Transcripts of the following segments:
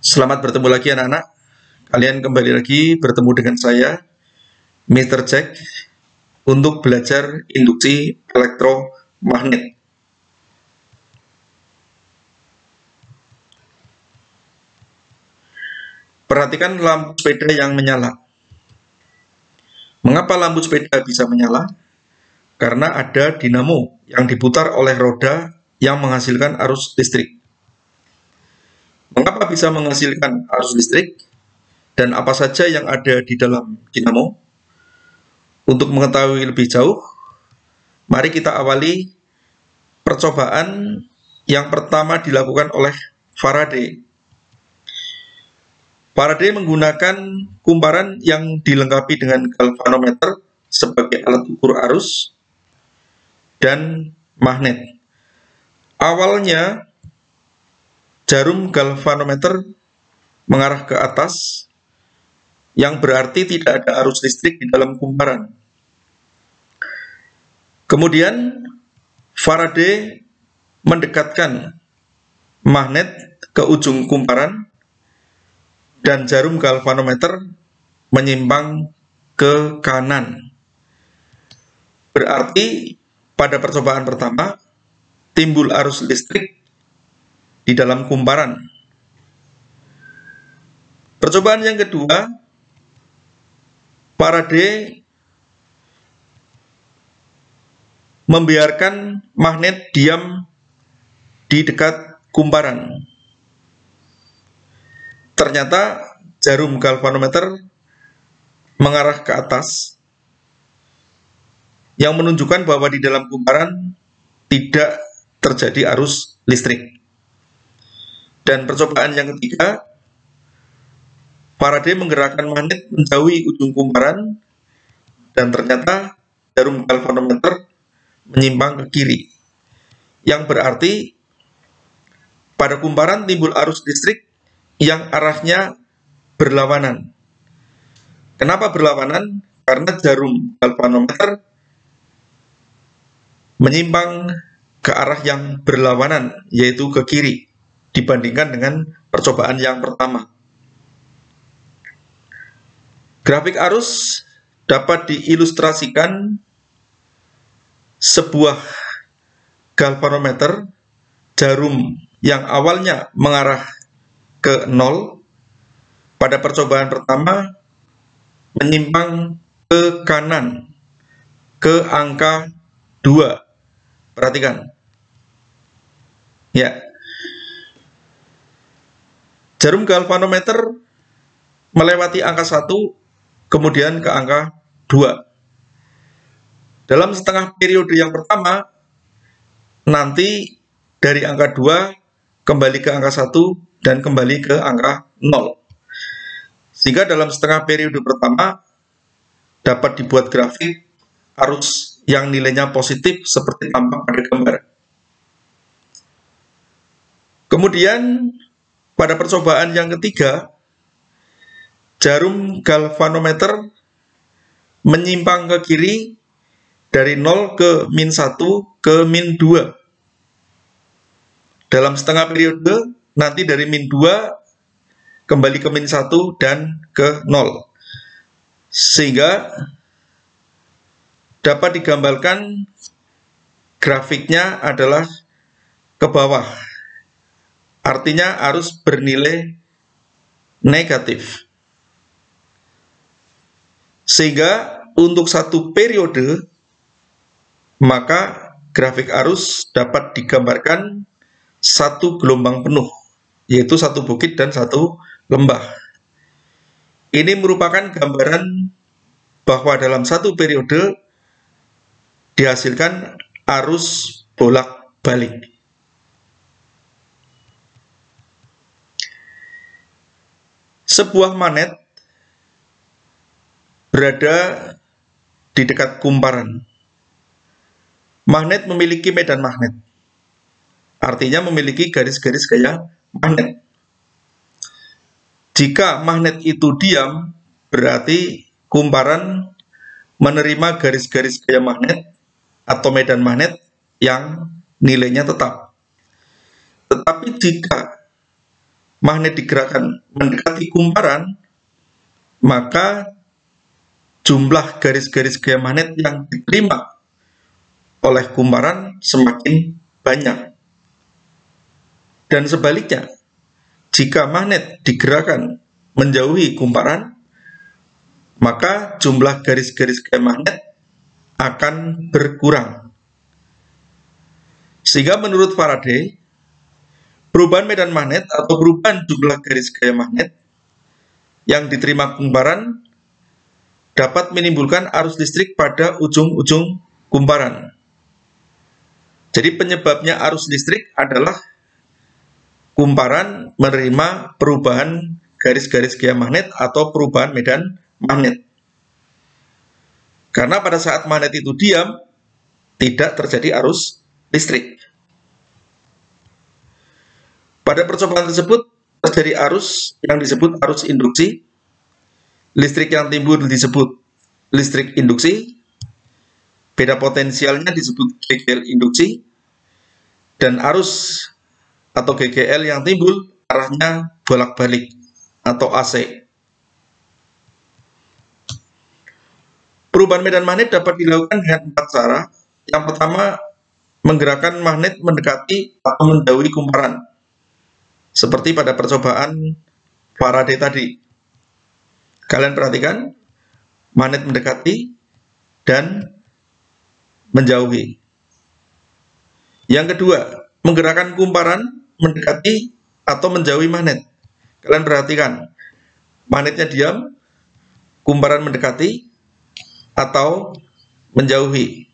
Selamat bertemu lagi anak-anak. Kalian kembali lagi bertemu dengan saya, Mr. Jack, untuk belajar induksi elektromagnet. Perhatikan lampu sepeda yang menyala. Mengapa lampu sepeda bisa menyala? Karena ada dinamo yang diputar oleh roda yang menghasilkan arus listrik. Mengapa bisa menghasilkan arus listrik? Dan apa saja yang ada di dalam dinamo? Untuk mengetahui lebih jauh, mari kita awali percobaan yang pertama dilakukan oleh Faraday. Faraday menggunakan kumparan yang dilengkapi dengan galvanometer sebagai alat ukur arus dan magnet. Awalnya, jarum galvanometer mengarah ke atas, yang berarti tidak ada arus listrik di dalam kumparan. Kemudian, Faraday mendekatkan magnet ke ujung kumparan dan jarum galvanometer menyimpang ke kanan. Berarti pada percobaan pertama timbul arus listrik di dalam kumparan. Percobaan yang kedua, Faraday membiarkan magnet diam di dekat kumparan. Ternyata jarum galvanometer mengarah ke atas, yang menunjukkan bahwa di dalam kumparan tidak terjadi arus listrik. Dan percobaan yang ketiga, Faraday menggerakkan magnet menjauhi ujung kumparan, dan ternyata jarum galvanometer menyimpang ke kiri, yang berarti pada kumparan timbul arus listrik yang arahnya berlawanan. Kenapa berlawanan? Karena jarum galvanometer menyimpang ke arah yang berlawanan, yaitu ke kiri, dibandingkan dengan percobaan yang pertama. Grafik arus dapat diilustrasikan sebuah galvanometer jarum yang awalnya mengarah ke 0, pada percobaan pertama menyimpang ke kanan, ke angka 2. Perhatikan. Ya. Jarum galvanometer melewati angka 1, kemudian ke angka 2. Dalam setengah periode yang pertama, nanti dari angka 2 kembali ke angka 1 dan kembali ke angka 0. Sehingga dalam setengah periode pertama dapat dibuat grafik arus yang nilainya positif seperti tampak pada gambar. Kemudian pada percobaan yang ketiga, jarum galvanometer menyimpang ke kiri dari 0 ke min 1 ke min 2. Dalam setengah periode, nanti dari min 2 kembali ke min 1 dan ke 0. Sehingga dapat digambarkan grafiknya adalah ke bawah. Artinya arus bernilai negatif. Sehingga untuk satu periode, maka grafik arus dapat digambarkan satu gelombang penuh, yaitu satu bukit dan satu lembah. Ini merupakan gambaran bahwa dalam satu periode dihasilkan arus bolak-balik. Sebuah magnet berada di dekat kumparan. Magnet memiliki medan magnet, artinya memiliki garis-garis gaya magnet. Jika magnet itu diam, berarti kumparan menerima garis-garis gaya magnet atau medan magnet yang nilainya tetap. Tetapi jika magnet digerakkan mendekati kumparan, maka jumlah garis-garis gaya magnet yang diterima oleh kumparan semakin banyak. Dan sebaliknya, jika magnet digerakkan menjauhi kumparan, maka jumlah garis-garis gaya magnet akan berkurang. Sehingga menurut Faraday, perubahan medan magnet atau perubahan jumlah garis gaya magnet yang diterima kumparan dapat menimbulkan arus listrik pada ujung-ujung kumparan. Jadi penyebabnya arus listrik adalah kumparan menerima perubahan garis-garis gaya magnet atau perubahan medan magnet. Karena pada saat magnet itu diam, tidak terjadi arus listrik. Pada percobaan tersebut terjadi arus yang disebut arus induksi. Listrik yang timbul disebut listrik induksi. Beda potensialnya disebut GGL induksi. Dan arus atau GGL yang timbul arahnya bolak-balik atau AC. Perubahan medan magnet dapat dilakukan dengan 4 cara. Yang pertama, menggerakkan magnet mendekati atau menjauhi kumparan. Seperti pada percobaan Faraday tadi. Kalian perhatikan, magnet mendekati dan menjauhi. Yang kedua, menggerakkan kumparan mendekati atau menjauhi magnet. Kalian perhatikan, magnetnya diam, kumparan mendekati atau menjauhi.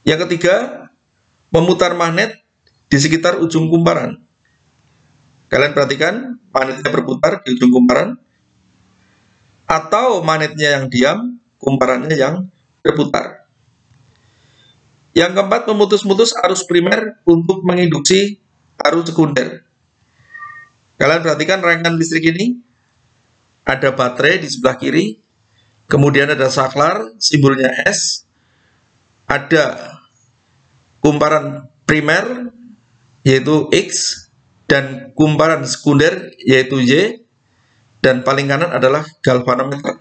Yang ketiga, memutar magnet di sekitar ujung kumparan. Kalian perhatikan, magnetnya berputar di ujung kumparan, atau magnetnya yang diam, kumparannya yang berputar. Yang keempat, memutus-mutus arus primer untuk menginduksi arus sekunder. Kalian perhatikan rangkaian listrik ini, ada baterai di sebelah kiri, kemudian ada saklar, simbolnya S, ada kumparan primer, yaitu X, dan kumparan sekunder, yaitu Y, dan paling kanan adalah galvanometer.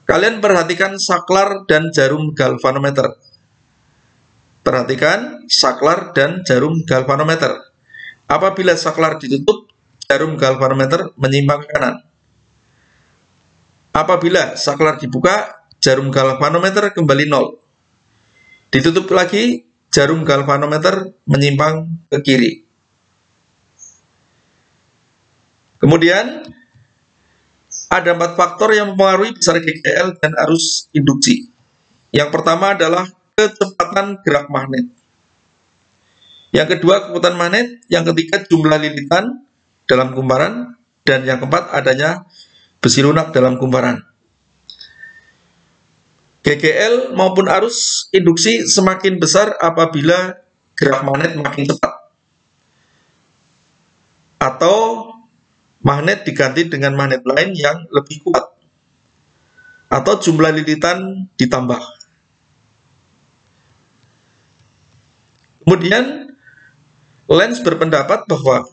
Kalian perhatikan saklar dan jarum galvanometer. Perhatikan saklar dan jarum galvanometer. Apabila saklar ditutup, jarum galvanometer menyimpang ke kanan. Apabila saklar dibuka, jarum galvanometer kembali 0. Ditutup lagi, jarum galvanometer menyimpang ke kiri. Kemudian, ada 4 faktor yang mempengaruhi besar GGL dan arus induksi. Yang pertama adalah kecepatan gerak magnet. Yang kedua, kekuatan magnet. Yang ketiga, jumlah lilitan dalam kumparan. Dan yang keempat, adanya besi lunak dalam kumparan. GGL maupun arus induksi semakin besar apabila gerak magnet makin cepat. Atau magnet diganti dengan magnet lain yang lebih kuat. Atau jumlah lilitan ditambah. Kemudian, Lenz berpendapat bahwa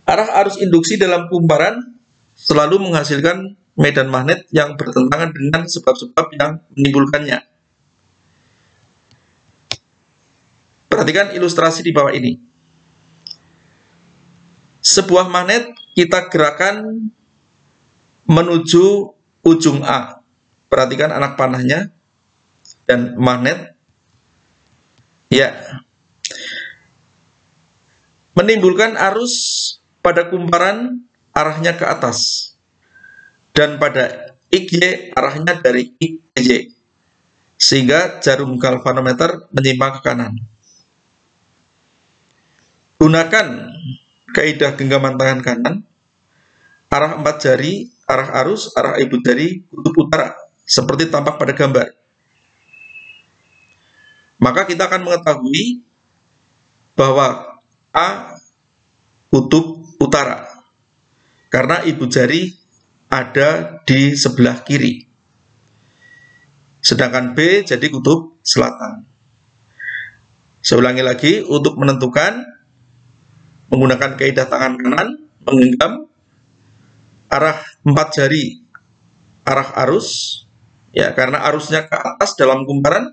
arah arus induksi dalam kumparan selalu menghasilkan medan magnet yang bertentangan dengan sebab-sebab yang menimbulkannya. Perhatikan ilustrasi di bawah ini. Sebuah magnet kita gerakan menuju ujung A. Perhatikan anak panahnya dan magnet. Ya. Menimbulkan arus pada kumparan arahnya ke atas. Dan pada XY arahnya dari X ke Y. Sehingga jarum galvanometer menyimpang ke kanan. Gunakan kaidah genggaman tangan kanan. Arah 4 jari, arah arus, arah ibu jari, kutub utara. Seperti tampak pada gambar. Maka kita akan mengetahui bahwa A kutub utara. Karena ibu jari ada di sebelah kiri. Sedangkan B jadi kutub selatan. Saya ulangi lagi, untuk menentukan menggunakan kaidah tangan kanan menggenggam arah 4 jari arah arus, ya, karena arusnya ke atas dalam kumparan,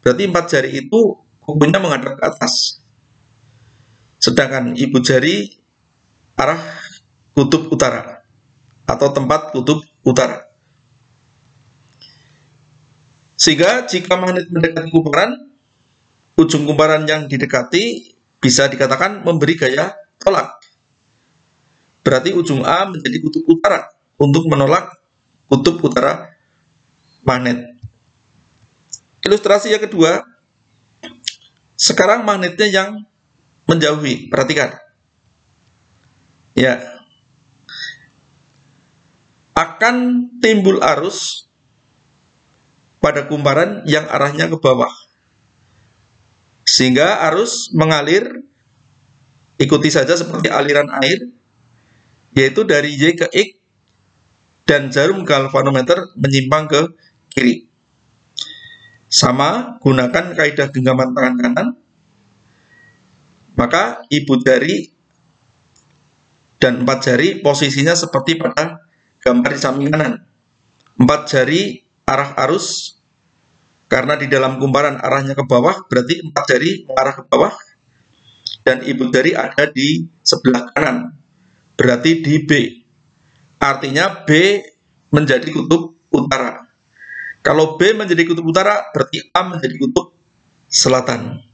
berarti 4 jari itu kukunya menghadap ke atas. Sedangkan ibu jari arah kutub utara atau tempat kutub utara. Sehingga jika magnet mendekati kumparan, ujung kumparan yang didekati bisa dikatakan memberi gaya tolak. Berarti ujung A menjadi kutub utara untuk menolak kutub utara magnet. Ilustrasi yang kedua, sekarang magnetnya yang menjauhi, perhatikan. Ya, akan timbul arus pada kumparan yang arahnya ke bawah. Sehingga arus mengalir, ikuti saja seperti aliran air, yaitu dari Y ke X, dan jarum galvanometer menyimpang ke kiri. Sama, gunakan kaidah genggaman tangan kanan, maka ibu jari dan 4 jari posisinya seperti pada gambar di samping kanan. 4 jari arah arus, karena di dalam kumparan arahnya ke bawah, berarti 4 jari mengarah ke bawah, dan ibu jari ada di sebelah kanan, berarti di B. Artinya B menjadi kutub utara. Kalau B menjadi kutub utara, berarti A menjadi kutub selatan.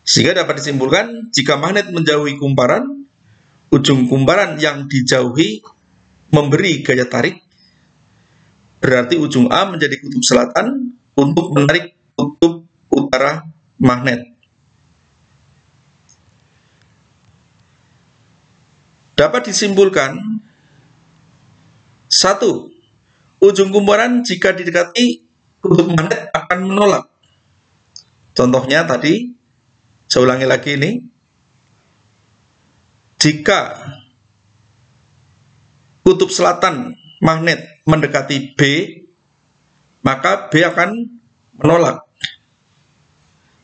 Sehingga dapat disimpulkan, jika magnet menjauhi kumparan, ujung kumparan yang dijauhi memberi gaya tarik, berarti ujung A menjadi kutub selatan untuk menarik kutub utara magnet. Dapat disimpulkan, 1. Ujung kumparan jika didekati kutub magnet akan menolak. Contohnya tadi, saya ulangi lagi ini. Jika kutub selatan magnet mendekati B, maka B akan menolak.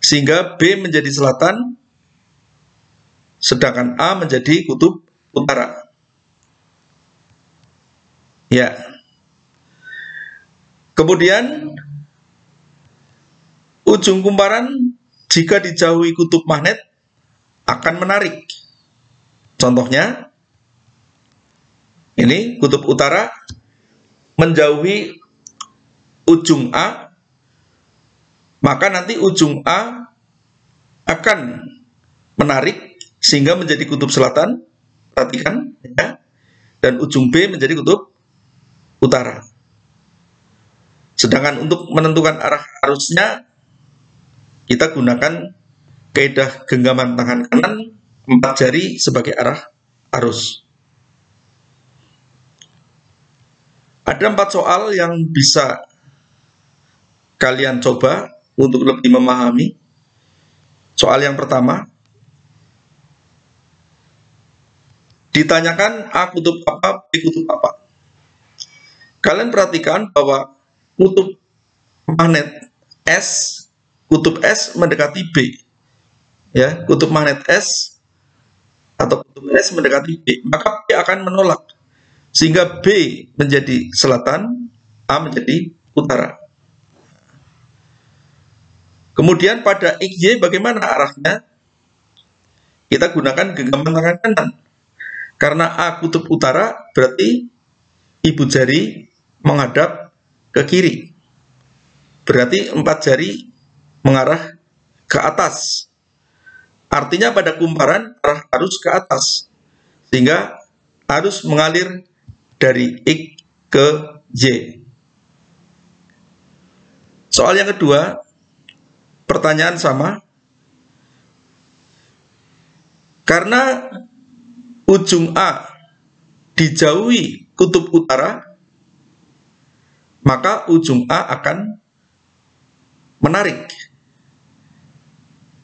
Sehingga B menjadi selatan, sedangkan A menjadi kutub utara. Ya. Kemudian ujung kumparan jika dijauhi kutub magnet akan menarik. Contohnya ini kutub utara menjauhi ujung A, maka nanti ujung A akan menarik sehingga menjadi kutub selatan. Perhatikan, ya. Dan ujung B menjadi kutub utara. Sedangkan untuk menentukan arah arusnya, kita gunakan kaidah genggaman tangan kanan 4 jari sebagai arah arus. Ada 4 soal yang bisa kalian coba untuk lebih memahami. Soal yang pertama, ditanyakan A kutub apa, B kutub apa. Kalian perhatikan bahwa kutub magnet S, kutub S mendekati B. Ya, kutub magnet S atau kutub S mendekati B, maka B akan menolak. Sehingga B menjadi selatan, A menjadi utara. Kemudian pada XY bagaimana arahnya? Kita gunakan genggaman tangan kanan. Karena A kutub utara, berarti ibu jari menghadap ke kiri. Berarti 4 jari mengarah ke atas. Artinya pada kumparan arah arus ke atas. Sehingga arus mengalir dari X ke Y. Soal yang kedua, pertanyaan sama. Karena ujung A dijauhi kutub utara, maka ujung A akan menarik.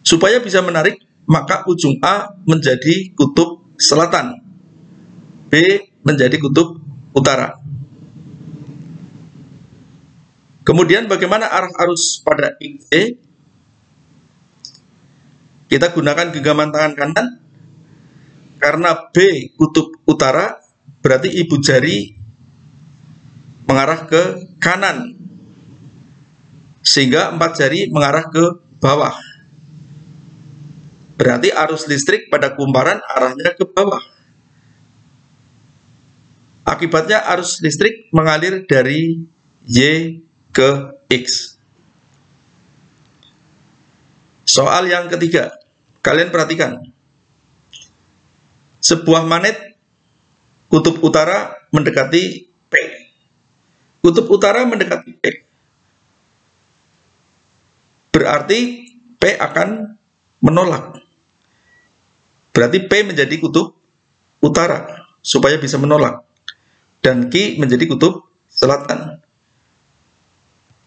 Supaya bisa menarik, maka ujung A menjadi kutub selatan, B menjadi kutub utara. Kemudian bagaimana arah arus pada XY? Kita gunakan genggaman tangan kanan. Karena B kutub utara, berarti ibu jari mengarah ke kanan, sehingga 4 jari mengarah ke bawah. Berarti arus listrik pada kumparan arahnya ke bawah. Akibatnya arus listrik mengalir dari Y ke X. Soal yang ketiga, kalian perhatikan. Sebuah magnet kutub utara mendekati P. Kutub utara mendekati P. Berarti P akan menolak. Berarti P menjadi kutub utara supaya bisa menolak. Dan Q menjadi kutub selatan.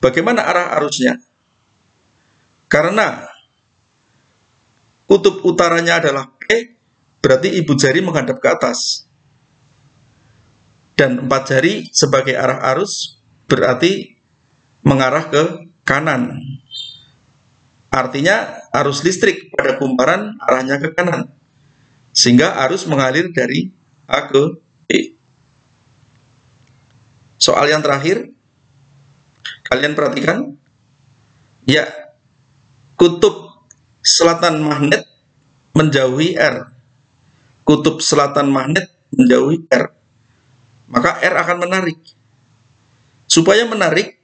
Bagaimana arah arusnya? Karena kutub utaranya adalah P, berarti ibu jari menghadap ke atas. Dan 4 jari sebagai arah arus berarti mengarah ke kanan. Artinya arus listrik pada kumparan arahnya ke kanan. Sehingga arus mengalir dari A ke B. Soal yang terakhir, kalian perhatikan. Ya, kutub selatan magnet menjauhi R. Kutub selatan magnet menjauhi R. Maka R akan menarik. Supaya menarik,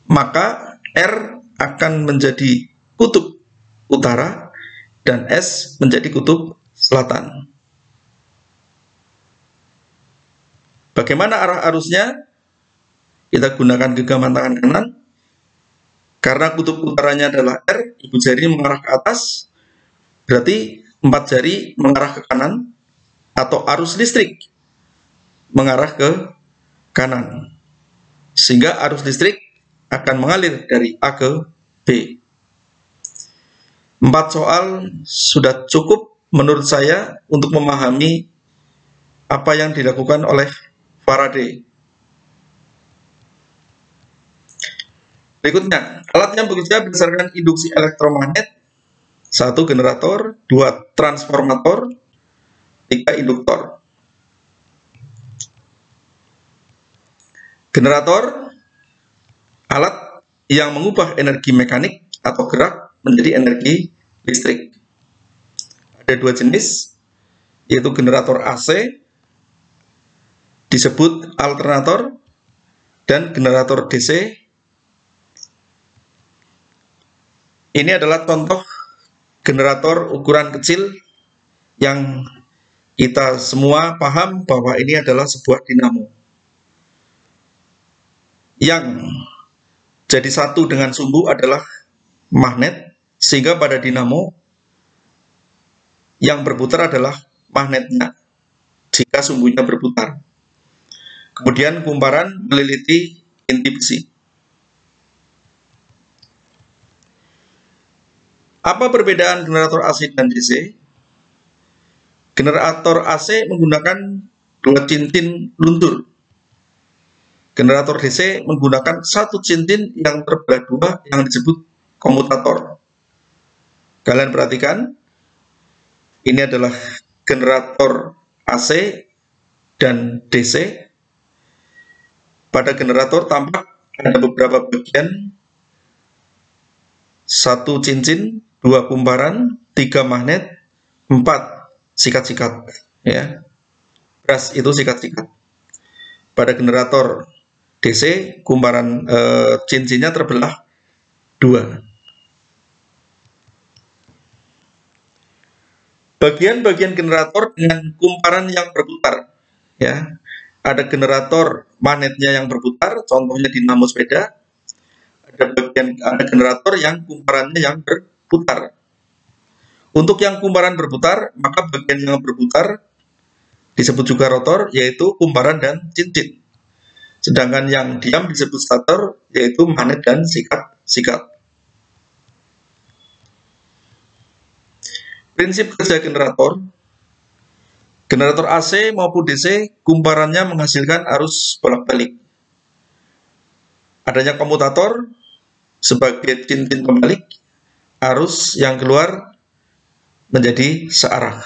maka R akan menjadi kutub utara dan S menjadi kutub selatan. Bagaimana arah arusnya? Kita gunakan genggaman tangan kanan. Karena kutub utaranya adalah R, ibu jari mengarah ke atas, berarti 4 jari mengarah ke kanan, atau arus listrik mengarah ke kanan. Sehingga arus listrik akan mengalir dari A ke B. 4 soal sudah cukup menurut saya untuk memahami apa yang dilakukan oleh Faraday. Berikutnya, alat yang bekerja berdasarkan induksi elektromagnet. 1 generator, 2 transformator, 3 induktor. Generator, alat yang mengubah energi mekanik atau gerak menjadi energi listrik. Ada 2 jenis, yaitu generator AC, disebut alternator, dan generator DC. Ini adalah contoh generator ukuran kecil yang kita semua paham bahwa ini adalah sebuah dinamo yang jadi satu dengan sumbu adalah magnet, sehingga pada dinamo yang berputar adalah magnetnya jika sumbunya berputar. Kemudian kumparan meliliti inti besi. Apa perbedaan generator AC dan DC? Generator AC menggunakan 2 cincin luntur. Generator DC menggunakan 1 cincin yang terbelah 2 yang disebut komutator. Kalian perhatikan, ini adalah generator AC dan DC. Pada generator tampak ada beberapa bagian, 1 cincin, 2 kumparan, 3 magnet, 4 sikat-sikat, ya. Beras itu sikat-sikat. Pada generator DC, kumparan cincinnya terbelah 2. Bagian-bagian generator dengan kumparan yang berputar, ya. Ada generator magnetnya yang berputar, contohnya dinamo sepeda. Ada generator yang kumparannya yang berputar. Untuk yang kumparan berputar, maka bagian yang berputar disebut juga rotor, yaitu kumparan dan cincin. Sedangkan yang diam disebut stator, yaitu magnet dan sikat-sikat. Prinsip kerja generator. Generator AC maupun DC, kumparannya menghasilkan arus bolak-balik. Adanya komutator sebagai cincin pembalik, arus yang keluar menjadi searah.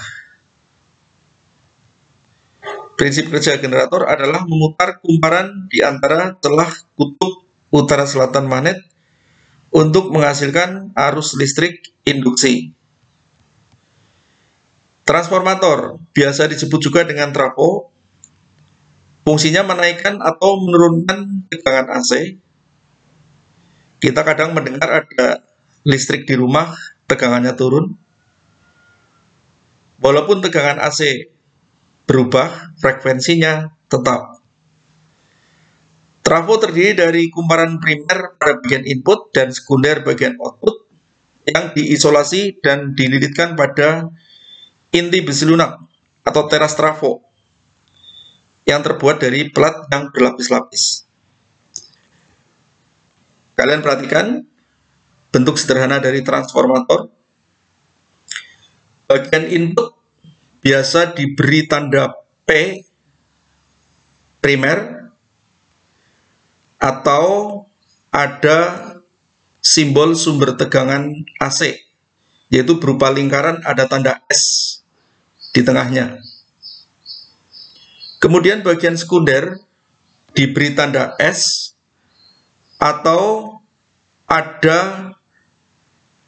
Prinsip kerja generator adalah memutar kumparan di antara celah kutub utara selatan magnet untuk menghasilkan arus listrik induksi. Transformator biasa disebut juga dengan trafo. Fungsinya menaikkan atau menurunkan tegangan AC. Kita kadang mendengar ada listrik di rumah, tegangannya turun. Walaupun tegangan AC berubah, frekuensinya tetap. Trafo terdiri dari kumparan primer pada bagian input dan sekunder bagian output yang diisolasi dan dililitkan pada inti besi lunak atau teras trafo yang terbuat dari plat yang berlapis-lapis. Kalian perhatikan bentuk sederhana dari transformator. Bagian input biasa diberi tanda P primer atau ada simbol sumber tegangan AC, yaitu berupa lingkaran ada tanda S di tengahnya. Kemudian bagian sekunder diberi tanda S atau ada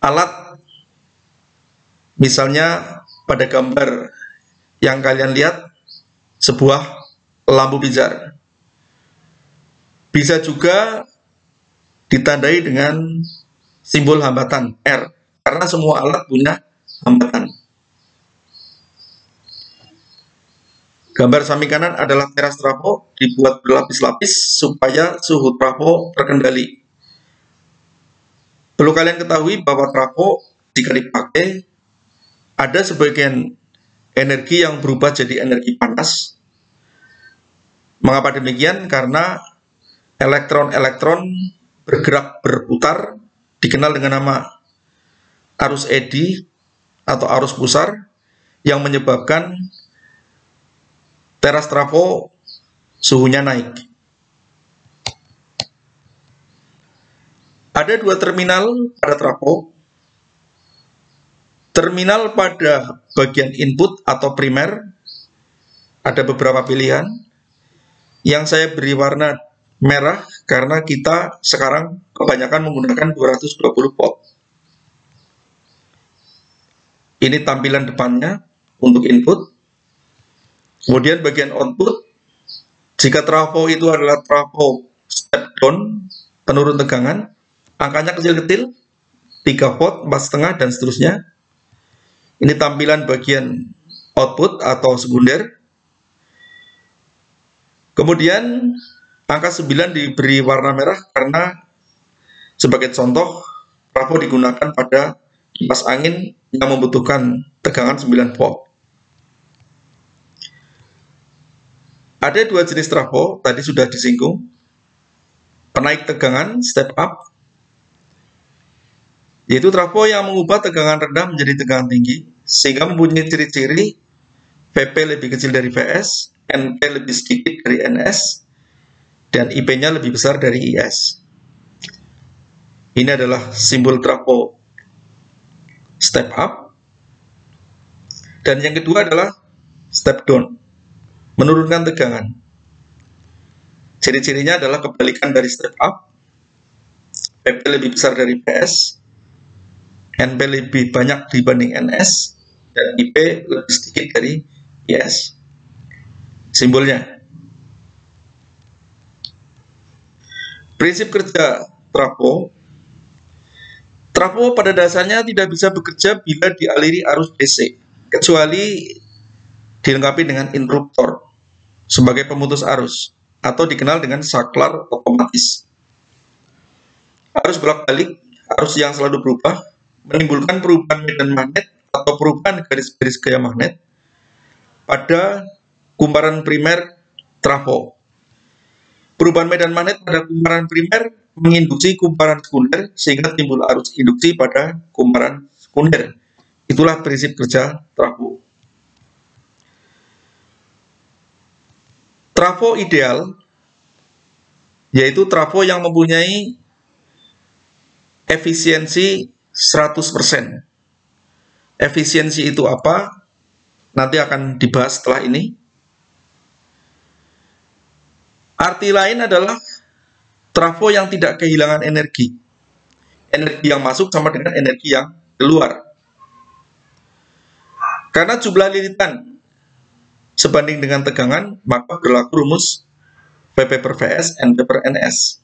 alat, misalnya pada gambar yang kalian lihat, sebuah lampu pijar. Bisa juga ditandai dengan simbol hambatan R, karena semua alat punya hambatan. Gambar samping kanan adalah teras trafo dibuat berlapis-lapis supaya suhu trafo terkendali. Perlu kalian ketahui bahwa trafo jika dipakai, ada sebagian energi yang berubah jadi energi panas. Mengapa demikian? Karena elektron-elektron bergerak berputar, dikenal dengan nama arus eddy atau arus pusar, yang menyebabkan teras trafo suhunya naik. Ada dua terminal pada trafo. Terminal pada bagian input atau primer ada beberapa pilihan. Yang saya beri warna merah karena kita sekarang kebanyakan menggunakan 220 volt. Ini tampilan depannya untuk input. Kemudian bagian output, jika trafo itu adalah trafo step down, penurun tegangan, angkanya kecil-kecil, 3 volt, 4,5, dan seterusnya. Ini tampilan bagian output atau sekunder. Kemudian angka 9 diberi warna merah karena sebagai contoh, trafo digunakan pada kipas angin yang membutuhkan tegangan 9 volt. Ada dua jenis trafo, tadi sudah disinggung. Penaik tegangan, step up, yaitu trafo yang mengubah tegangan rendah menjadi tegangan tinggi, sehingga mempunyai ciri-ciri Vp lebih kecil dari Vs, Np lebih sedikit dari Ns, dan IP-nya lebih besar dari IS. Ini adalah simbol trafo step up. Dan yang kedua adalah step down, menurunkan tegangan. Ciri-cirinya adalah kebalikan dari step up. Vp lebih besar dari Vs, Np lebih banyak dibanding Ns, dan IP lebih sedikit dari IS. Simbolnya. Prinsip kerja trafo. Trafo pada dasarnya tidak bisa bekerja bila dialiri arus DC, kecuali dilengkapi dengan interruptor sebagai pemutus arus, atau dikenal dengan saklar otomatis. Arus bolak-balik, arus yang selalu berubah, menimbulkan perubahan medan magnet atau perubahan garis-garis gaya magnet pada kumparan primer trafo. Perubahan medan magnet pada kumparan primer menginduksi kumparan sekunder sehingga timbul arus induksi pada kumparan sekunder. Itulah prinsip kerja trafo. Trafo ideal yaitu trafo yang mempunyai efisiensi 100%. Efisiensi itu apa? Nanti akan dibahas setelah ini. Arti lain adalah trafo yang tidak kehilangan energi. Energi yang masuk sama dengan energi yang keluar. Karena jumlah lilitan sebanding dengan tegangan, maka berlaku rumus VP per VS, NP per NS.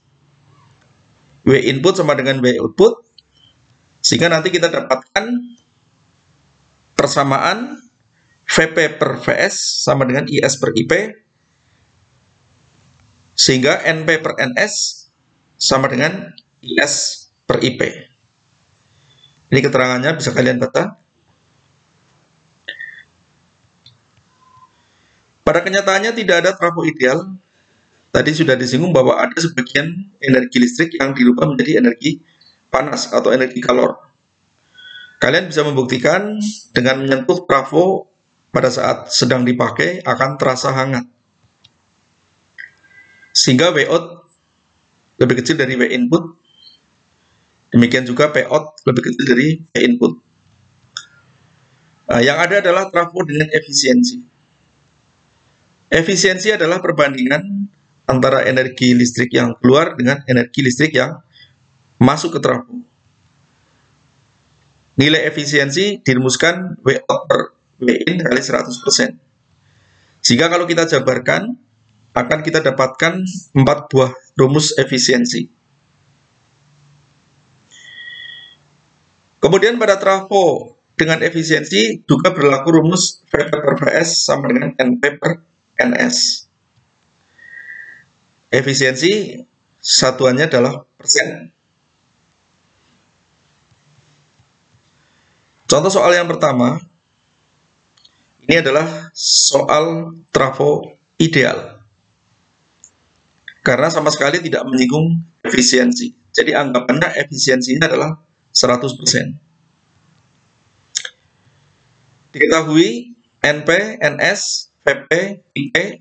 W input sama dengan W output, sehingga nanti kita dapatkan persamaan VP per VS sama dengan IS per IP, sehingga NP per NS sama dengan IS per IP. Ini keterangannya, bisa kalian baca. Pada kenyataannya tidak ada trafo ideal. Tadi sudah disinggung bahwa ada sebagian energi listrik yang dirubah menjadi energi panas atau energi kalor. Kalian bisa membuktikan dengan menyentuh trafo pada saat sedang dipakai akan terasa hangat. Sehingga W out lebih kecil dari W input. Demikian juga P out lebih kecil dari P input. Nah, yang ada adalah trafo dengan efisiensi. Efisiensi adalah perbandingan antara energi listrik yang keluar dengan energi listrik yang masuk ke trafo. Nilai efisiensi dirumuskan W out per W in kali 100%. Jika kalau kita jabarkan, akan kita dapatkan 4 buah rumus efisiensi. Kemudian pada trafo dengan efisiensi juga berlaku rumus VP per VS sama dengan NP per NS. Efisiensi satuannya adalah persen. Contoh soal yang pertama, ini adalah soal trafo ideal. Karena sama sekali tidak menyinggung efisiensi. Jadi anggapannya efisiensinya adalah 100%. Diketahui NP, NS, VP, IP,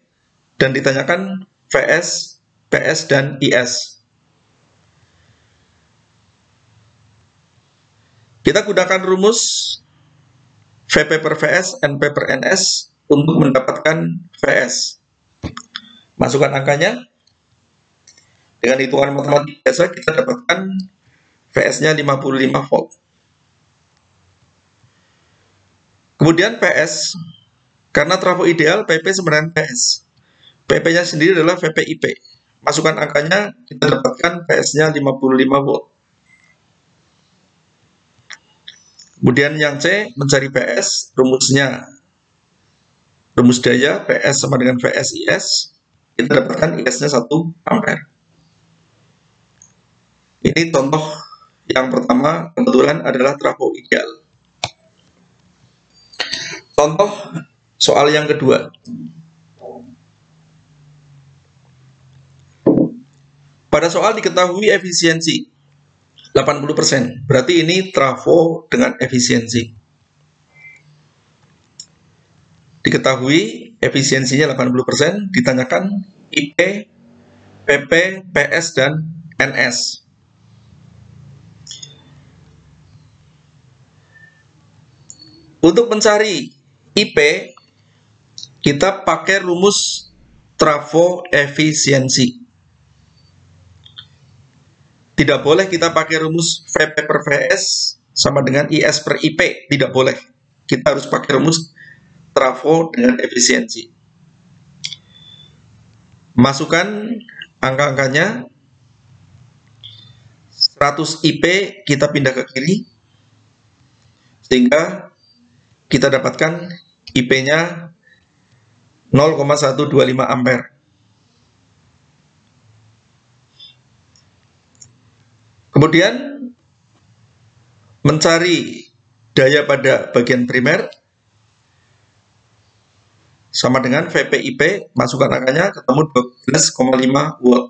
dan ditanyakan VS, PS, dan IS. Kita gunakan rumus VP per VS, NP per NS untuk mendapatkan VS. Masukkan angkanya. Dengan hitungan matematik biasa kita dapatkan VS-nya 55 volt. Kemudian PS, karena trafo ideal PP sebenarnya PS. PP-nya sendiri adalah VP IP. Masukkan angkanya, kita dapatkan PS-nya 55 volt. Kemudian yang C, mencari PS, rumusnya. Rumus daya, PS sama dengan VS IS. Kita dapatkan IS-nya 1 ampere. Ini contoh yang pertama, kebetulan adalah trafo ideal. Contoh soal yang kedua. Pada soal diketahui efisiensi 80%, berarti ini trafo dengan efisiensi. Diketahui efisiensinya 80%, ditanyakan IP, PP, PS, dan NS. Untuk mencari IP, kita pakai rumus trafo efisiensi. Tidak boleh kita pakai rumus VP per VS sama dengan IS per IP. Tidak boleh. Kita harus pakai rumus trafo dengan efisiensi. Masukkan angka-angkanya. 100 IP kita pindah ke kiri. Sehingga kita dapatkan IP-nya 0,125 ampere. Kemudian mencari daya pada bagian primer sama dengan VPIP, masukkan angkanya ketemu 12,5 watt.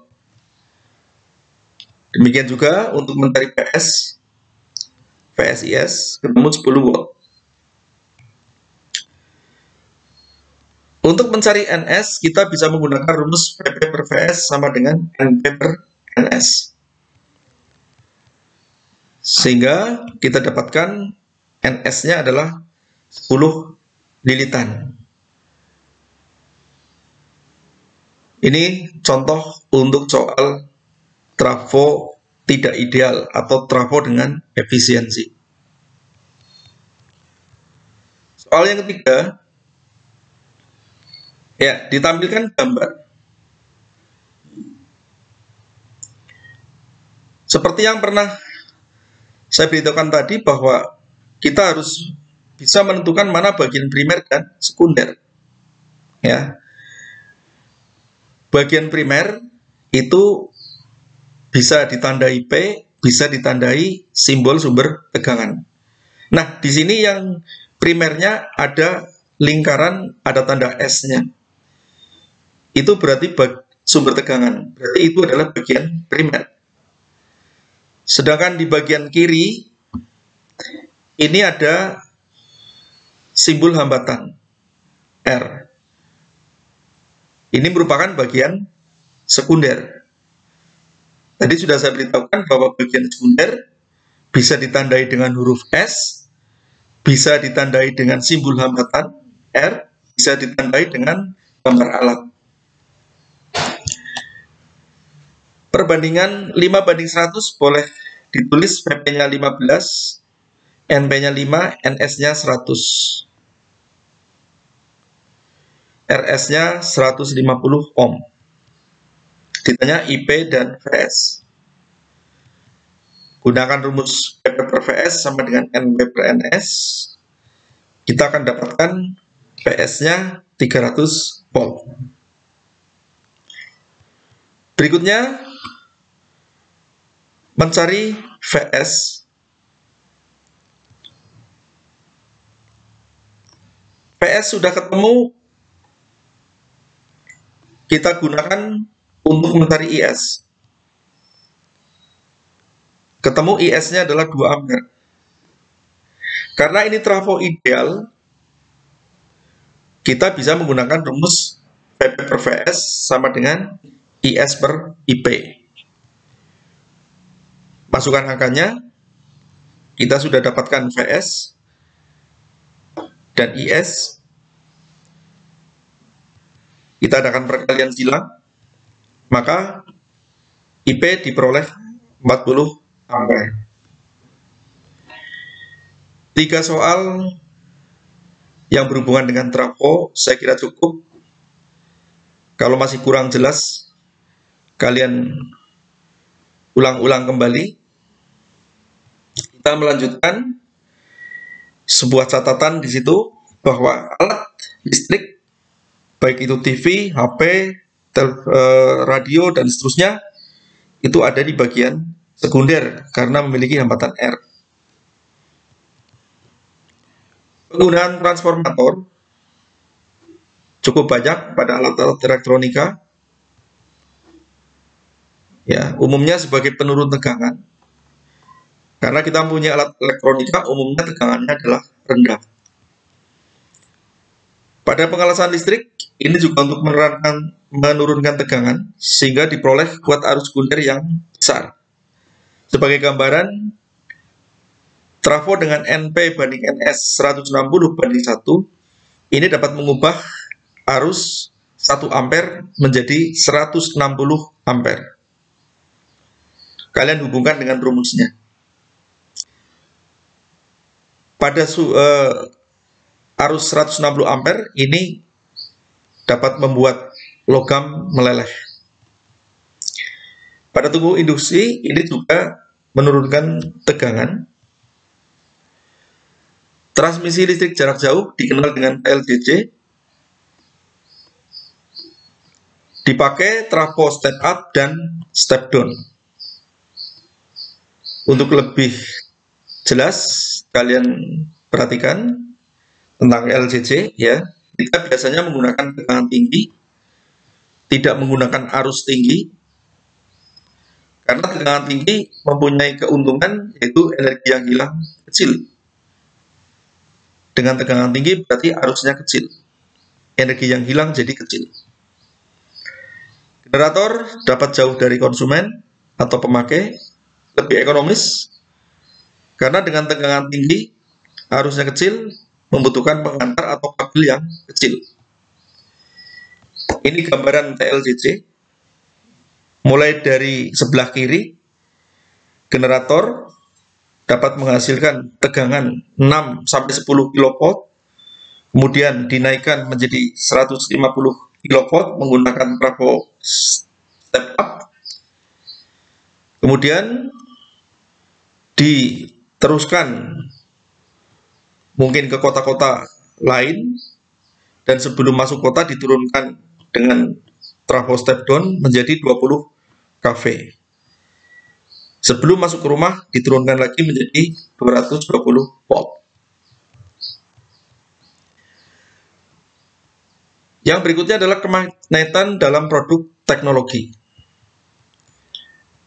Demikian juga untuk mencari PS, VSIS ketemu 10 watt. Untuk mencari NS, kita bisa menggunakan rumus VP per VS sama dengan NP per NS. Sehingga kita dapatkan NS-nya adalah 10 lilitan. Ini contoh untuk soal trafo tidak ideal atau trafo dengan efisiensi. Soal yang ketiga, ya, ditampilkan gambar. Seperti yang pernah saya beritahukan tadi bahwa kita harus bisa menentukan mana bagian primer dan sekunder. Ya. Bagian primer itu bisa ditandai P, bisa ditandai simbol sumber tegangan. Nah, di sini yang primernya ada lingkaran, ada tanda S-nya. Itu berarti sumber tegangan. Berarti itu adalah bagian primer. Sedangkan di bagian kiri, ini ada simbol hambatan, R. Ini merupakan bagian sekunder. Tadi sudah saya beritahukan bahwa bagian sekunder bisa ditandai dengan huruf S, bisa ditandai dengan simbol hambatan, R, bisa ditandai dengan gambar alat. Perbandingan 5:100 boleh ditulis PP-nya 15, NP-nya 5, NS-nya 100. RS-nya 150 ohm. Ditanya IP dan VS. Gunakan rumus PP per VS sama dengan NP per NS. Kita akan dapatkan PS-nya 300 volt. Berikutnya, mencari VS. VS sudah ketemu, kita gunakan untuk mencari IS. Ketemu IS-nya adalah 2 ampere. Karena ini trafo ideal, kita bisa menggunakan rumus PP per VS sama dengan IS per IP. Masukkan angkanya, kita sudah dapatkan VS dan IS. Kita adakan perkalian silang, maka IP diperoleh 40 ampere. 3 soal yang berhubungan dengan trafo saya kira cukup. Kalau masih kurang jelas, kalian ulang-ulang kembali. Kita melanjutkan sebuah catatan di situ bahwa alat listrik, baik itu TV, HP, radio, dan seterusnya, itu ada di bagian sekunder karena memiliki hambatan R. Penggunaan transformator cukup banyak pada alat-alat elektronika. Ya, umumnya sebagai penurun tegangan. Karena kita punya alat elektronika, umumnya tegangannya adalah rendah. Pada pengelasan listrik, ini juga untuk menurunkan tegangan, sehingga diperoleh kuat arus sekunder yang besar. Sebagai gambaran, trafo dengan NP banding NS 160 banding 1, ini dapat mengubah arus 1 ampere menjadi 160 ampere. Kalian hubungkan dengan rumusnya. Pada arus 160 ampere ini dapat membuat logam meleleh. Pada tungku induksi ini juga menurunkan tegangan. Transmisi listrik jarak jauh dikenal dengan PLDC. Dipakai trafo step up dan step down. Untuk lebih jelas, kalian perhatikan tentang LCC ya. Kita biasanya menggunakan tegangan tinggi, tidak menggunakan arus tinggi. Karena tegangan tinggi mempunyai keuntungan yaitu energi yang hilang kecil. Dengan tegangan tinggi berarti arusnya kecil. Energi yang hilang jadi kecil. Generator dapat jauh dari konsumen atau pemakai, lebih ekonomis. Karena dengan tegangan tinggi, arusnya kecil, membutuhkan pengantar atau kabel yang kecil. Ini gambaran TLCC. Mulai dari sebelah kiri, generator dapat menghasilkan tegangan 6-10 kV, kemudian dinaikkan menjadi 150 kV menggunakan trafo step up, kemudian diteruskan mungkin ke kota-kota lain, dan sebelum masuk kota diturunkan dengan trafo step down menjadi 20 kV. Sebelum masuk ke rumah diturunkan lagi menjadi 220 volt. Yang berikutnya adalah kemagnetan dalam produk teknologi.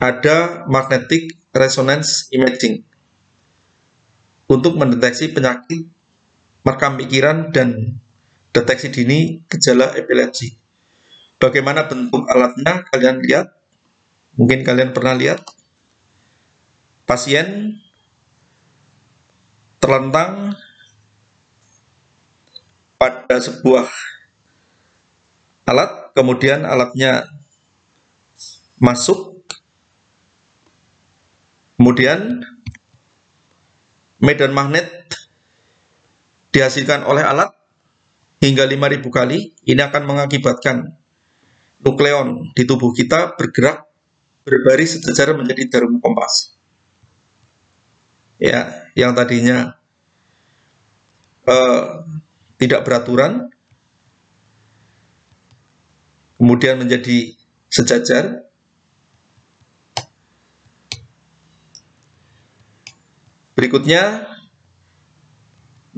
Ada magnetic resonance imaging untuk mendeteksi penyakit, merekam pikiran, dan deteksi dini gejala epilepsi. Bagaimana bentuk alatnya kalian lihat? Mungkin kalian pernah lihat. Pasien terlentang pada sebuah alat, kemudian alatnya masuk, kemudian medan magnet dihasilkan oleh alat hingga 5.000 kali. Ini akan mengakibatkan nukleon di tubuh kita bergerak berbaris sejajar menjadi jarum kompas. Ya, yang tadinya tidak beraturan, kemudian menjadi sejajar. Berikutnya,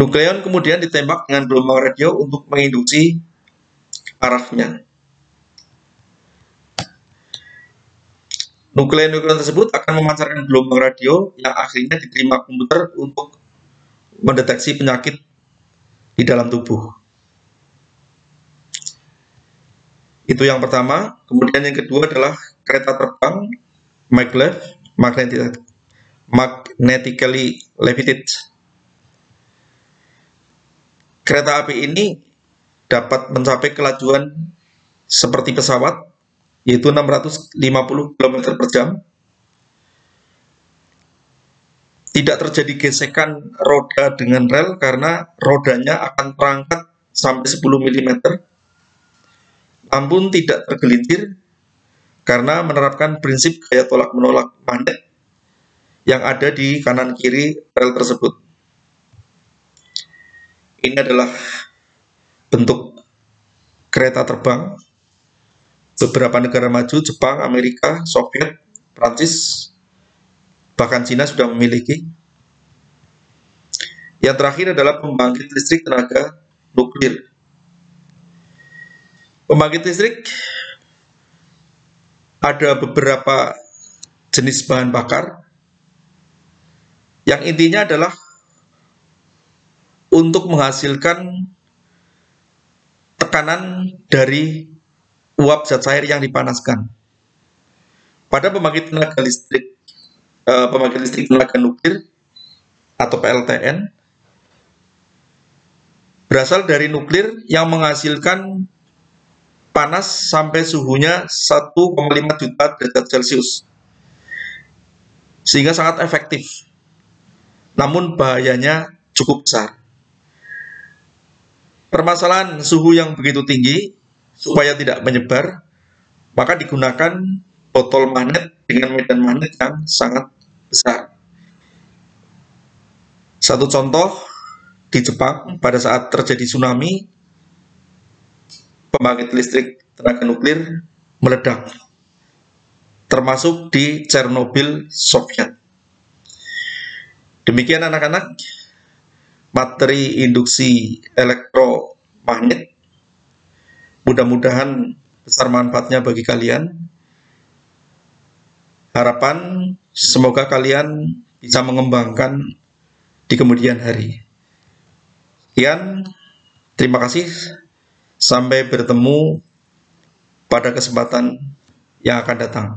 nukleon kemudian ditembak dengan gelombang radio untuk menginduksi arahnya. Nukleon-nukleon tersebut akan memancarkan gelombang radio yang akhirnya diterima komputer untuk mendeteksi penyakit di dalam tubuh. Itu yang pertama. Kemudian yang kedua adalah kereta terbang maglev, magnetically levitated. Kereta api ini dapat mencapai kelajuan seperti pesawat, yaitu 650 km per jam. Tidak terjadi gesekan roda dengan rel karena rodanya akan terangkat sampai 10 mm. Namun tidak tergelincir karena menerapkan prinsip gaya tolak-menolak magnet yang ada di kanan kiri rel tersebut. Ini adalah bentuk kereta terbang. Beberapa negara maju, Jepang, Amerika, Soviet, Prancis, bahkan Cina sudah memiliki. Yang terakhir adalah pembangkit listrik tenaga nuklir. Pembangkit listrik ada beberapa jenis bahan bakar. Yang intinya adalah untuk menghasilkan tekanan dari uap zat cair yang dipanaskan. Pada pembangkit listrik tenaga nuklir atau PLTN berasal dari nuklir yang menghasilkan panas sampai suhunya 1,5 juta derajat Celcius, sehingga sangat efektif. Namun bahayanya cukup besar. Permasalahan suhu yang begitu tinggi, supaya tidak menyebar, maka digunakan botol magnet dengan medan magnet yang sangat besar. Satu contoh, di Jepang pada saat terjadi tsunami, pembangkit listrik tenaga nuklir meledak, termasuk di Chernobyl, Soviet. Demikian anak-anak, materi induksi elektromagnet. Mudah-mudahan besar manfaatnya bagi kalian. Harapan semoga kalian bisa mengembangkan di kemudian hari. Sekian, terima kasih. Sampai bertemu pada kesempatan yang akan datang.